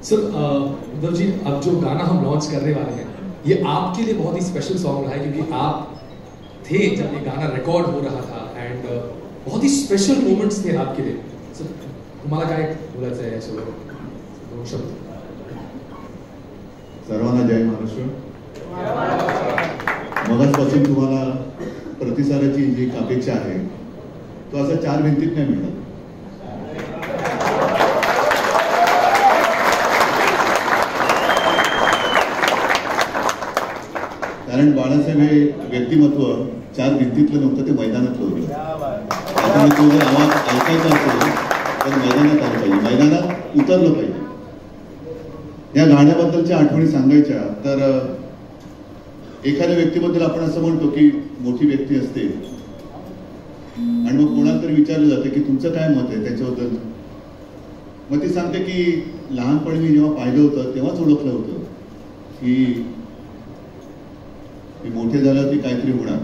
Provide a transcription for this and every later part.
Sir Uddhav ji, अब जो गाना हम लॉन्च करने वाले हैं ये आपके लिए बहुत ही स्पेशल सॉन्ग रहा है, क्योंकि आप थे जब ये गाना रिकॉर्ड हो रहा था एंड बहुत ही स्पेशल मोमेंट्स थे आपके लिए. सर तुम्हाला काय बोलायचं आहे याच्यावर? दोन शब्द. सर्वांना जय महाराष्ट्र. मगाचपासून तुम्हाला प्रतिसादाची जी अपेक्षा आहे तो असा 4 भिंतीत नाही मिळणार. कारण बाळासाहेब हे व्यक्तिमत्व 4 भिंतीतलं नव्हतं, ते मैदानातलं होतं. त्यामुळे तो जर आवाज ऐकायचा असेल तर मैदानात आलं पाहिजे, मैदानात उतरलं पाहिजे. या गाण्याबद्दलच्या आठवणी सांगायच्या तर एखाद्या व्यक्तीबद्दल आपण असं म्हणतो की मोठी व्यक्ती असते आणि मग कोणाला तरी विचारलं जातं की तुमचं काय मत आहे त्याच्याबद्दल. मग ती सांगते की लहानपणी मी जेव्हा पाहिलं होतं तेव्हाच ओळखलं होतं की मोठे झाल्यावरती काहीतरी होणार.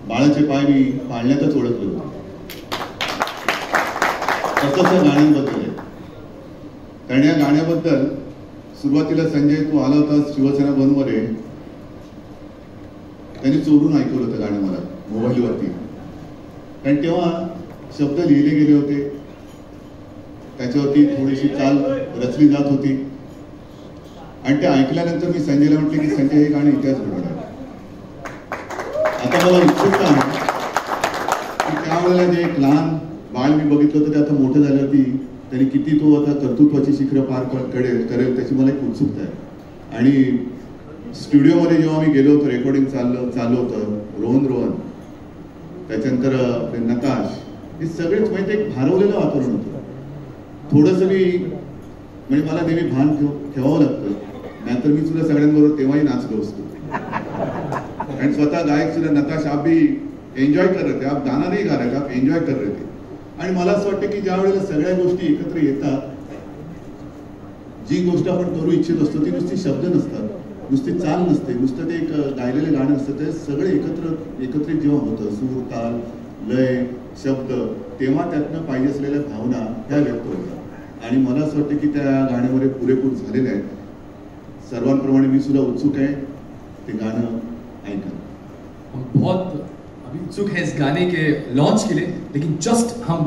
बाळाचे पाय मी पाळण्यातच ओळखलं होतं. तसंच गाण्यांबद्दल आहे. कारण या गाण्याबद्दल सुरुवातीला संजय तू आला होता शिवसेना बनमध्ये, त्यांनी चोरून ऐकवलं होतं गाणं मला मोबाईलवरती. कारण तेव्हा शब्द लिहिले गेले होते, त्याच्यावरती थोडीशी चाल रचली जात होती. आणि ते ऐकल्यानंतर मी संजयला म्हटले की संजय हे गाणं इतिहास घडवणार. आता मला उत्सुकता आहे की त्यावेळेला जे एक लहान बाळ मी बघितलं होतं ते आता मोठं झाल्यावरती त्यांनी किती तो आता कर्तृत्वाची शिखरं पार करेल त्याची मला एक उत्सुकता आहे. आणि स्टुडिओमध्ये जेव्हा मी गेलो होतो, रेकॉर्डिंग चाललं होतं, रोहन त्याच्यानंतर नकाश, हे सगळेच म्हणजे एक भारवलेलं वातावरण होतं. थोडंसं मी म्हणजे मला नेहमी भान ठेवावं लागतं, नाहीतर मी सुद्धा सगळ्यांबरोबर तेव्हाही नाचलो असतो. आणि स्वतः गायक सुद्धा नकाश आप भी एन्जॉय कर रहे थे, आप गाना नहीं गा रहे थे, आप एन्जॉय कर रहे थे. आणि मला असं वाटतं की ज्या वेळेला सगळ्या गोष्टी एकत्र येतात, जी गोष्ट आपण करू इच्छित असतो ती नुसती शब्द नसतात, नुसती चाल नसते, नुसतं ते एक गायलेले गाणं असतं. ते सगळे एकत्रित जेव्हा होतं, सूर, ताल, लय, शब्द, तेव्हा त्यातनं पाहिजे असलेल्या भावना त्या व्यक्त होतात. आणि मला असं वाटतं की त्या गाण्यामध्ये पुरेपूर झालेल्या आहेत. सर्वांप्रमाणे मी सुद्धा उत्सुक आहे ते गाणं ऐका. हम बहुत अभी उत्सुक है इस गाने के लॉन्च के लिए, लेकिन जस्ट हम